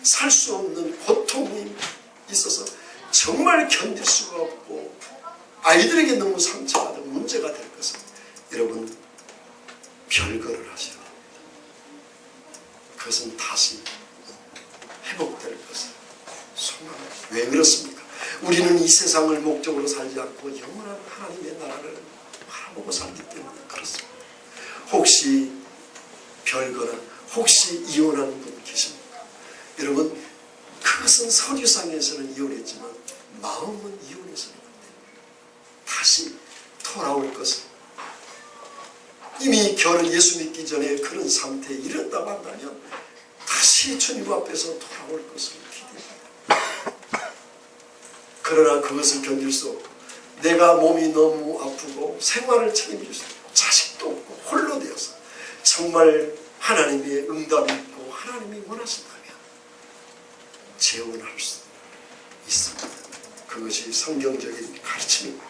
A: 살 수 없는 고통이 있어서 정말 견딜 수가 없고 아이들에게 너무 상처가 되고 문제가 될 것은 여러분 별거를 하셔야 됩니다. 그것은 다시 회복될 것을 소망합니다. 왜 그렇습니까? 우리는 이 세상을 목적으로 살지 않고 영원한 하나님의 나라를 바라보고 살기 때문에 그렇습니다. 혹시 별거나 혹시 이혼하는 분 계십니까? 여러분 그것은 서류상에서는 이혼했지만 마음은 이혼해서는 안 됩니다. 다시 돌아올 것은 이미 결혼 예수 믿기 전에 그런 상태에 이른다고 한다면 다시 주님 앞에서 돌아올 것을 기대합니다. 그러나 그것을 견딜 수 없고 내가 몸이 너무 아프고 생활을 책임질 수 없고 자식도 없고 홀로 되어서 정말 하나님의 응답이 있고 하나님이 원하신다면 재혼할 수 있습니다. 그것이 성경적인 가르침입니다.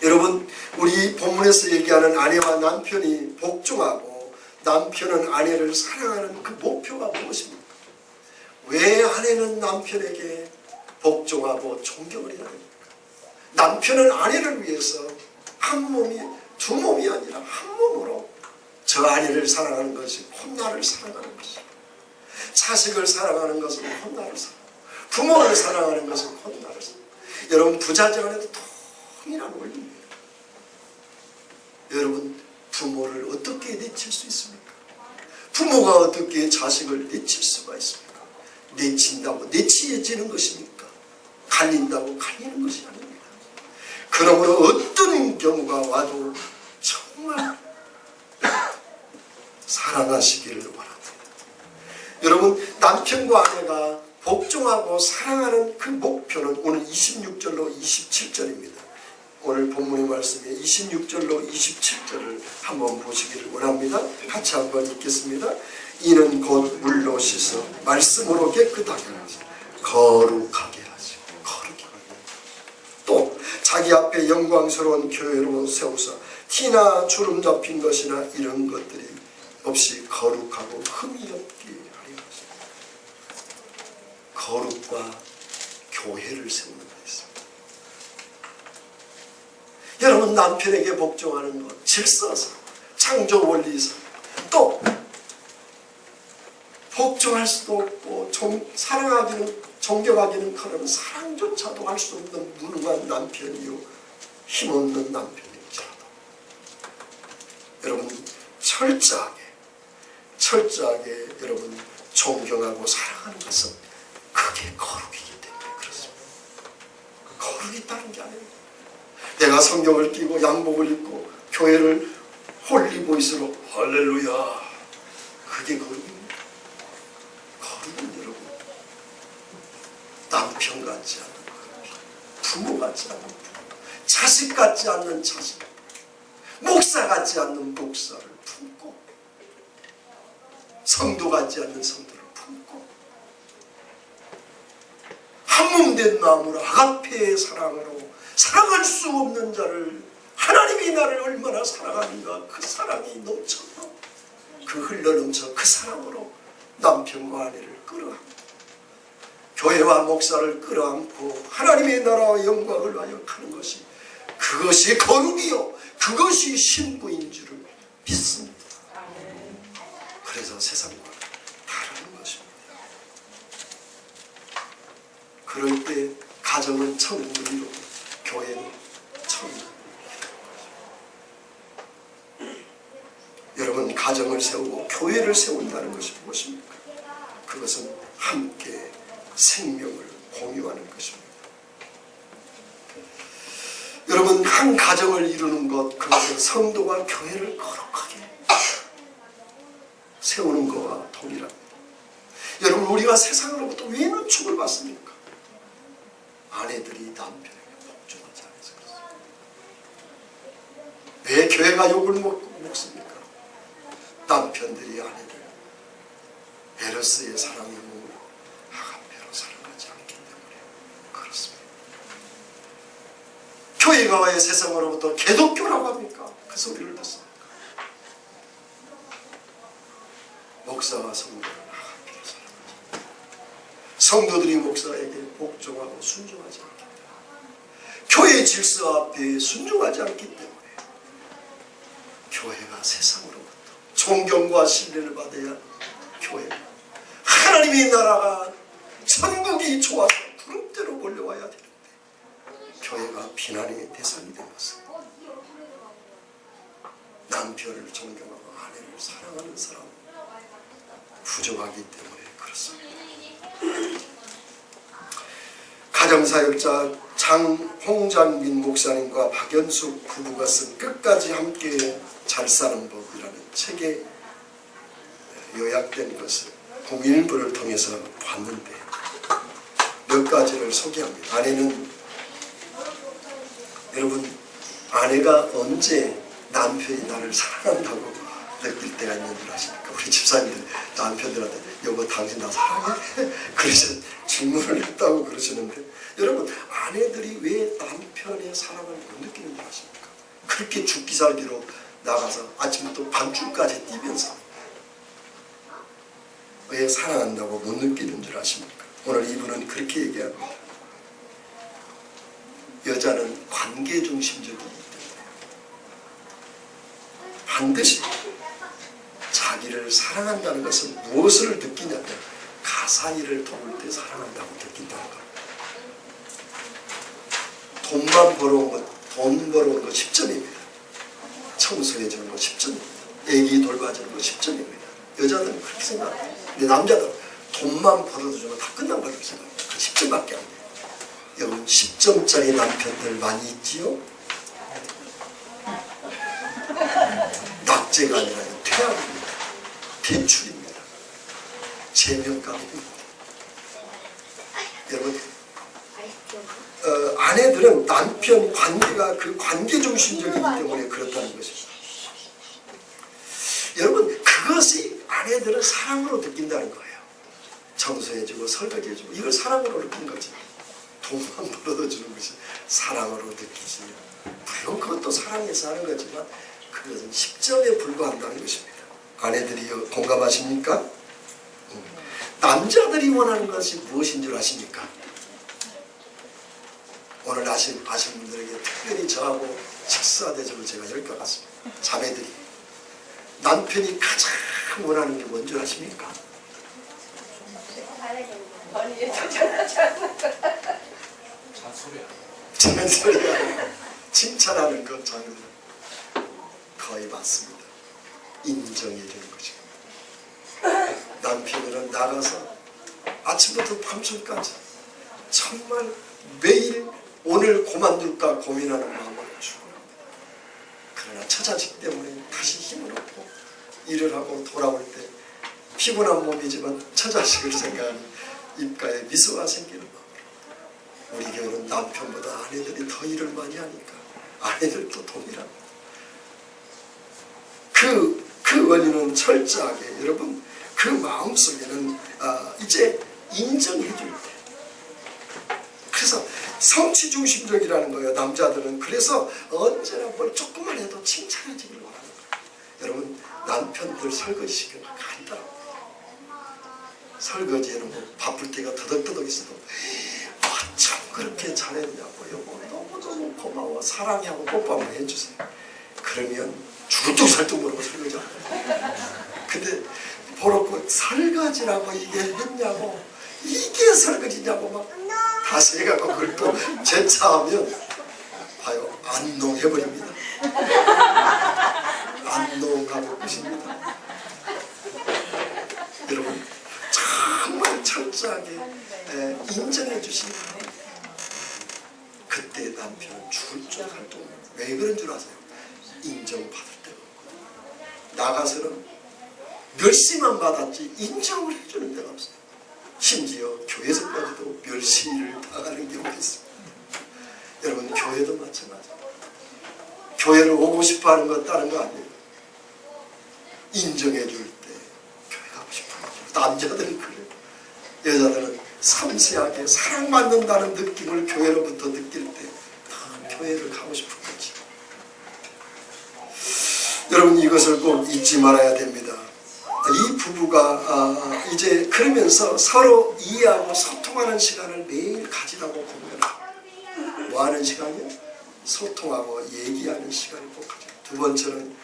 A: 여러분 우리 본문에서 얘기하는 아내와 남편이 복종하고 남편은 아내를 사랑하는 그 목표가 무엇입니까? 왜 아내는 남편에게 복종하고 존경을 해야 됩니까? 남편은 아내를 위해서 한 몸이 두 몸이 아니라 한 몸으로 저 아내를 사랑하는 것이 혼나를 사랑하는 것이고 자식을 사랑하는 것은 혼나를 사랑하고 부모를 사랑하는 것은 혼나를 사랑하고 여러분 부자지간에도 동일한 원리입니다. 여러분 부모를 어떻게 내칠 수 있습니까? 부모가 어떻게 자식을 내칠 수가 있습니까? 내친다고 내치해지는 것입니까? 갈린다고 갈리는 것이 아닙니다. 그러므로 어떤 경우가 와도 정말 사랑하시기를 원합니다. 여러분 남편과 아내가 복종하고 사랑하는 그 목표는 오늘 26절로 27절입니다. 오늘 본문의 말씀에 26절로 27절을 한번 보시기를 원합니다. 같이 한번 읽겠습니다. 이는 곧 물로 씻어 말씀으로 깨끗하게 하시고 거룩하게 하시고 거룩하게 또 자기 앞에 영광스러운 교회로 세우사 티나 주름 잡힌 것이나 이런 것들이 없이 거룩하고 흠이 없게 하려 하시고 거룩과 교회를 세우는 것 있습니다. 여러분 남편에게 복종하는 것 질서상 창조 원리상 또 복종할 수도 없고 사랑하기는 존경하기는 그런 사랑조차도 할 수 없는 무능한 남편이요 힘없는 남편일지라도 여러분 철저하게 여러분 존경하고 사랑하는 것은 그게 거룩이기 때문에 그렇습니다. 거룩이 다른 게 아닙니다. 내가 성경을 끼고 양복을 입고 교회를 홀리보이스로 할렐루야 그게 거룩입니다. 거룩은 여러분 남편 같지 않는 부모 같지 않는 부모 자식 같지 않는 자식 목사 같지 않는 목사를 품고 성도 같지 않는 성도를 품고 한몸된 마음으로 아가페의 사랑으로 사랑할 수 없는 자를 하나님이 나를 얼마나 사랑하는가 그 사랑이 넘쳐 그 흘러넘쳐 그 사랑으로 남편과 아내를 끌어안고 교회와 목사를 끌어안고 하나님의 나라와 영광을 위하여 하는 것이 그것이 거룩이요 그것이 신부인 줄을 믿습니다. 그래서 세상과 다른 것입니다. 그럴 때 가정은 천국을 이루고 교회는 천국을 이루고, 여러분 가정을 세우고 교회를 세운다는 것이 무엇입니까? 그것은 함께 생명을 공유하는 것입니다. 여러분 한 가정을 이루는 것, 그것은 성도가 교회를 거룩하게 세우는 것과 동일합니다. 여러분 우리가 세상으로부터 왜 누축을 받습니까? 아내들이 남편에게 복종하지 않아서 그렇습니다. 왜 교회가 욕을 먹습니까? 남편들이 아내들 에로스의 사랑의 몸으로 아가페로 사랑하지 않기 때문에 그렇습니다. 교회가 왜 세상으로부터 개독교라고 합니까? 그 소리를 듣습니까? 목사와 성도를 아가페로 사랑하지, 성도들이 목사에게 복종하고 순종하지 않기 때문에, 교회의 질서 앞에 순종하지 않기 때문에 교회가 세상으로부터 존경과 신뢰를 받아야 교회가, 하나님의 나라가 천국이 좋아서 구름대로 몰려와야 되는데 교회가 비난의 대상이 된 것은 남편을 존경하고 아내를 사랑하는 사람 부족하기 때문에 그렇습니다. 가정사역자 장홍장민 목사님과 박연숙 부부가 쓴 끝까지 함께 잘 사는 법이라는 책에 요약된 것을 공일부를 통해서 봤는데 몇 가지를 소개합니다. 여러분 아내가 언제 남편이 나를 사랑한다고 느낄 때가 있는 줄 아십니까? 우리 집사님들 남편들한테 여보 당신 나 사랑해? 그래서 질문을 했다고 그러시는데, 여러분 아내들이 왜 남편의 사랑을 못 느끼는 줄 아십니까? 그렇게 죽기 살기로 나가서 아침부터 밤중까지 뛰면서 왜 사랑한다고 못 느끼는 줄 아십니까? 오늘 이분은 그렇게 얘기합니다. 여자는 관계 중심적이기 때문에 반드시 자기를 사랑한다는 것은 무엇을 느끼냐면 가사일을 도울 때 사랑한다고 느낀다는 겁니다. 돈만 벌어온 것, 돈 벌어온 거 10점입니다. 청소해주는 거 10점입니다. 애기 돌봐주는 거 10점입니다. 여자들은 그렇게 생각합니다. 근데 남자들은 돈만 벌어주면 다 끝난 거라고 생각합니다. 그 10점밖에 안 돼요. 여러분 10점짜리 남편들 많이 있지요? 낙제가 아니라 퇴학입니다. 대출입니다. 제명감입니다. 여러분 아내들은 남편 관계가 그 관계 중심적이기 때문에 그렇다는 것입니다. 여러분 그것이 아내들은 사랑으로 느낀다는 거예요. 청소해주고 설거지해주고 이걸 사랑으로 느낀 거지. 돈만 벌어다 주는 것이 사랑으로 느끼지. 물론 그것도 사랑해서 하는 거지만 그것은 10점에 불과한다는 것입니다. 아내들이 공감하십니까? 남자들이 원하는 것이 무엇인 줄 아십니까? 오늘 아신 분들에게 특별히 저하고 식사 대접을 제가 열 것 같습니다. 자매들이 남편이 가장 원하는 게 뭔 줄 아십니까? 잔소리야. 칭찬하는 것 잔소리. 거의 맞습니다. 인정해 주는 것입니다. 남편이랑 나가서 아침부터 밤중까지 정말 매일 오늘 그만둘까 고민하는 마음으로 출근합니다. 그러나 처자식 때문에 다시 힘을 얻고 일을 하고 돌아올 때 피곤한 몸이지만 처자식을 생각하는 입가에 미소가 생기는 마음으로, 우리 교회는 남편보다 아내들이 더 일을 많이 하니까 아내들도 동일합니다. 그 원인은 철저하게 여러분 그 마음속에는 이제 인정해 줄 때, 그래서 성취 중심적이라는 거예요. 남자들은 그래서 언제나 뭘 조금만 해도 칭찬해 주기를 원하는 거예요. 여러분 남편들 설거지 시키는 거 간단합니다. 설거지에는 뭐 바쁠 때가 더덕더덕 있어도 참 그렇게 잘했냐고 여보 너무너무 고마워 사랑해 하고 뽀뽀 한번 해주세요. 그러면 죽을둥살둥 모르고 설거지 안 해요. 근데 보놓고 설거지라고 이게 했냐고, 이게 설거지냐고 막 다시 해갖고 그걸 또 재차하면 봐요, 안농해버립니다. 안농하고 끝입니다. 여러분 정말 철저하게 인정해 주시면 그때 남편은 죽을 줄 알고. 왜 그런 줄 아세요? 인정받을 데가 없거든요. 나가서는 멸시만 받았지 인정을 해주는 데가 없어요. 심지어 교회에서까지도 멸시를 당하는 경우가 있습니다. 여러분 교회도 마찬가지입니다. 교회를 오고 싶어하는 것 다른 거 아니에요. 인정해 줄 때 교회 가고 싶어요. 남자들은 그래요. 여자들은 섬세하게 사랑받는다는 느낌을 교회로부터 느낄 때 더 교회를 가고 싶은 거지. 여러분 이것을 꼭 잊지 말아야 됩니다. 이 부부가 이제 그러면서 서로 이해하고 소통하는 시간을 매일 가지라고 공유합니다. 뭐 하는 시간이요? 소통하고 얘기하는 시간을 꼭 가져요. 두 번째는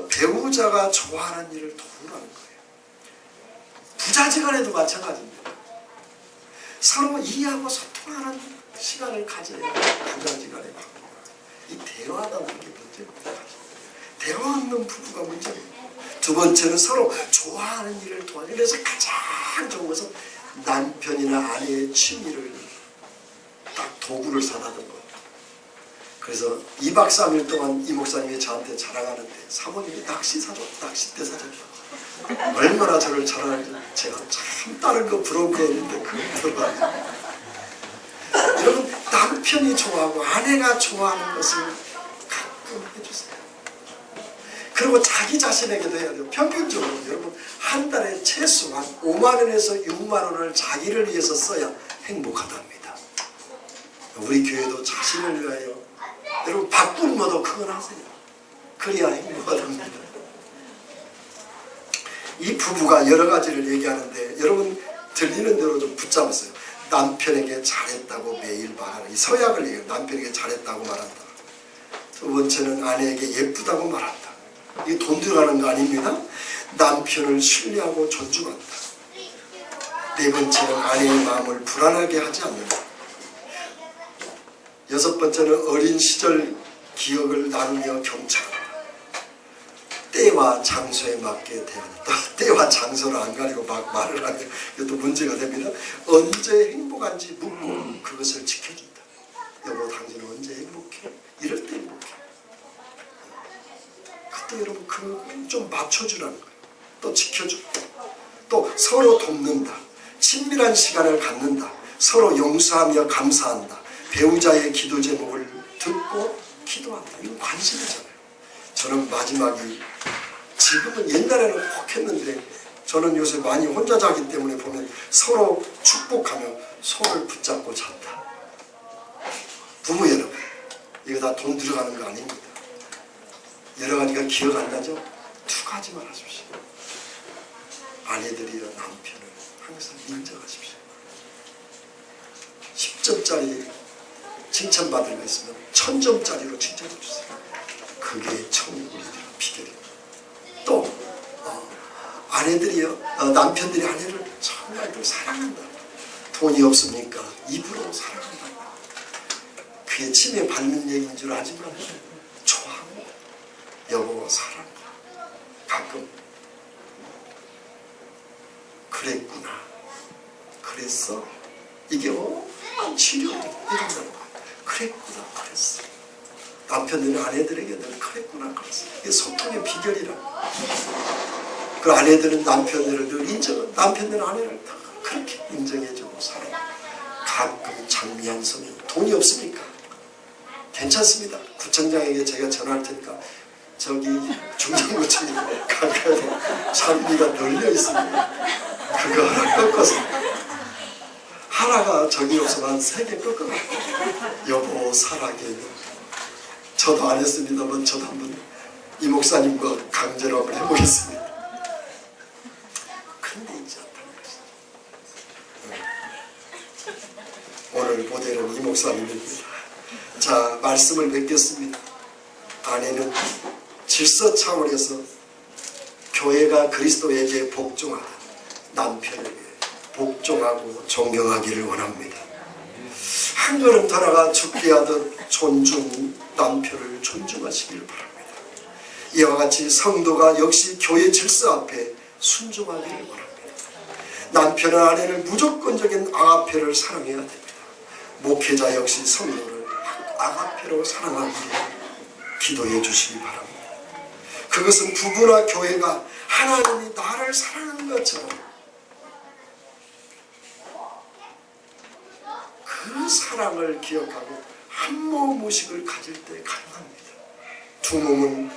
A: 배우자가 좋아하는 일을 도우라는 거예요. 부자지간에도 마찬가지입니다. 서로 이해하고 소통하는 시간을 가져야 부자지간에 이 대화라는 게 문제입니다. 대화 없는 부부가 문제입니다. 두 번째는 서로 좋아하는 일을 도와요. 그래서 가장 좋은 것은 남편이나 아내의 취미를 딱 도구를 사라는 거예요. 그래서 2박 3일 동안 이 목사님이 저한테 자랑하는데 사모님이 낚싯대 사줬다. 얼마나 저를 자랑하는지 제가 참 다른 거 부러운 게 있는데 그거 부러워요. 여러분 남편이 좋아하고 아내가 좋아하는 것을 가끔 해주세요. 그리고 자기 자신에게도 해야 돼요. 평균적으로 여러분 한 달에 최소한 5만 원에서 6만 원을 자기를 위해서 써야 행복하답니다. 우리 교회도 자신을 위하여 여러분 바꿀모도 그건 하세요. 그래야 행복하답니다. 이 부부가 여러 가지를 얘기하는데 여러분 들리는 대로 좀 붙잡으세요. 남편에게 잘했다고 매일 말하는 이 서약을 얘기해요. 남편에게 잘했다고 말한다. 두 번째는 아내에게 예쁘다고 말한다. 이게 돈 들어가는 거 아닙니다. 남편을 신뢰하고 존중한다. 네 번째는 아내의 마음을 불안하게 하지 않는다. 여섯 번째는 어린 시절 기억을 나누며 경청한다. 때와 장소에 맞게 대한다. 때와 장소를 안 가리고 막 말을 하면 이것도 문제가 됩니다. 언제 행복한지 묻고 그것을 지켜준다. 여보 당신은 언제 행복해? 이럴 때 행복해. 그때 여러분 그걸 좀 맞춰주라는 거예요. 또 지켜주고 또 서로 돕는다. 친밀한 시간을 갖는다. 서로 용서하며 감사한다. 배우자의 기도 제목을 듣고 기도한다. 이건 관심이잖아요. 저는 마지막이 지금은 옛날에는 꼭 했는데 저는 요새 많이 혼자 자기 때문에 보면 서로 축복하며 손을 붙잡고 잔다. 부부 여러분 이거 다 돈 들어가는 거 아닙니다. 여러 가지가 기억 안 나죠? 두 가지만 하십시오. 아내들이여 남편을 항상 인정하십시오. 10점짜리 칭찬받을 거 있으면 1000점짜리로 칭찬해 주세요. 그게 천국의 비결입니다. 또 아내들이요 남편들이 아내를 정말 사랑한다. 돈이 없으니까 입으로 사랑한다. 그게 침에 밟는 얘기인 줄 알지만 좋아합니다. 여보 사랑해. 가끔 그랬구나. 그랬어? 이게 치료를 해준다는 거야. 그랬구나. 그랬어. 남편들은 아내들에게 늘 그랬구나. 그랬어. 이게 소통의 비결이라. 그 아내들은 남편들을 늘 인정하고 남편들은 아내를 다 그렇게 인정해주고 사랑해. 가끔 장미한 소리. 돈이 없으니까 괜찮습니다. 구청장에게 제가 전화할 테니까 저기 중장구청에 가까이 장미가 널려 있습니다. 그거 하나 꺾어서 하나가 저기 없으면 한 3개 꺾어서 여보 사랑해. 저도 안 했습니다만 저도 한번 이 목사님과 강제로 한번 해보겠습니다. 근데 이제 오늘 모델은 이 목사님입니다. 자 말씀을 맺겠습니다. 아내는 질서 차원에서 교회가 그리스도에게 복종하듯 남편에게 복종하고 존경하기를 원합니다. 한 걸음 더 나가 죽게 하듯 남편을 존중하시기를 바랍니다. 이와 같이 성도가 역시 교회 질서 앞에 순종하기를 원합니다. 남편은 아내를 무조건적인 아가페를 사랑해야 됩니다. 목회자 역시 성도를 아가페로 사랑하기를 기도해 주시기 바랍니다. 그것은 부부나 교회가 하나님이 나를 사랑하는 것처럼 그 사랑을 기억하고 한 몸 의식을 가질 때 가능합니다. 두 몸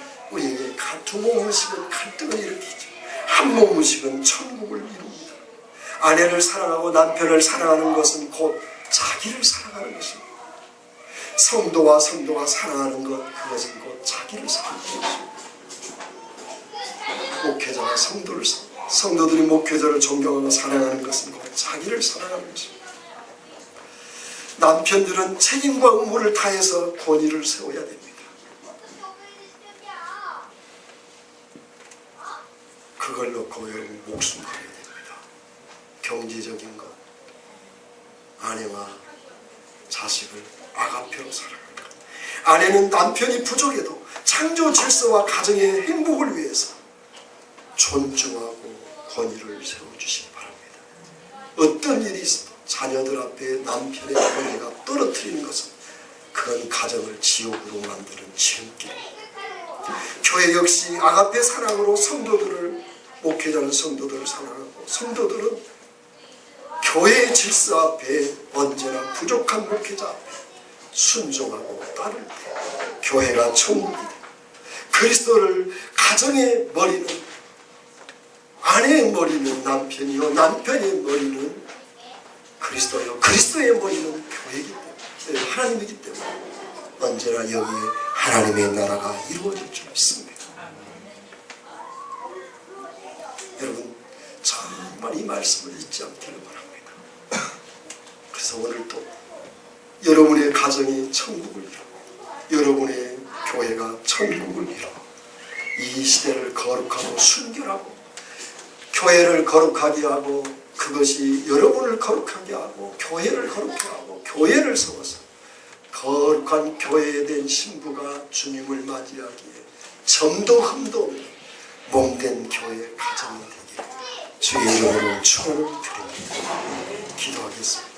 A: 의식은 갈등을 일으키죠. 한 몸 의식은 천국을 이룹니다. 아내를 사랑하고 남편을 사랑하는 것은 곧 자기를 사랑하는 것입니다. 성도가 사랑하는 것, 그것은 곧 자기를 사랑하는 것입니다. 목회자가 성도들이 목회자를 존경하고 사랑하는 것은 곧 자기를 사랑하는 것입니다. 남편들은 책임과 의무를 다해서 권위를 세워야 됩니다. 그걸 놓고 여러분 목숨 걸어야 됩니다. 경제적인 것, 아내와 자식을 아가페로 사랑하는 것. 아내는 남편이 부족해도 창조 질서와 가정의 행복을 위해서 존중하고 권위를 세워주시기 바랍니다. 어떤 일이 있어도 자녀들 앞에 남편의 권위가 떨어뜨리는 것은 그건 가정을 지옥으로 만드는 지름길입니다. 교회 역시 아가페 사랑으로 목회자는 성도들을 사랑하고 성도들은 교회의 질서 앞에 언제나 부족한 목회자 앞에 순종하고 따를 때 교회가 천국이다. 그리스도를 가정의 머리는 아내의 머리는 남편이요 남편의 머리는 그리스도요 그리스도의 머리는 교회이기 때문에 하나님이기 때문에 언제나 여기에 하나님의 나라가 이루어질 줄 믿습니다. 여러분 정말 이 말씀을 잊지 않기를 바랍니다. 그래서 오늘도 여러분의 가정이 천국을 이루고 여러분의 교회가 천국을 이루고 이 시대를 거룩하고 순결하고 교회를 거룩하게 하고 그것이 여러분을 거룩하게 하고 교회를 거룩하게 하고 교회를 세워서 거룩한 교회에 된 신부가 주님을 맞이하기에 점도 흠도 없는 몸된 교회 가정이 되기를 주의 이름으로 축원을 드립니다. 기도하겠습니다.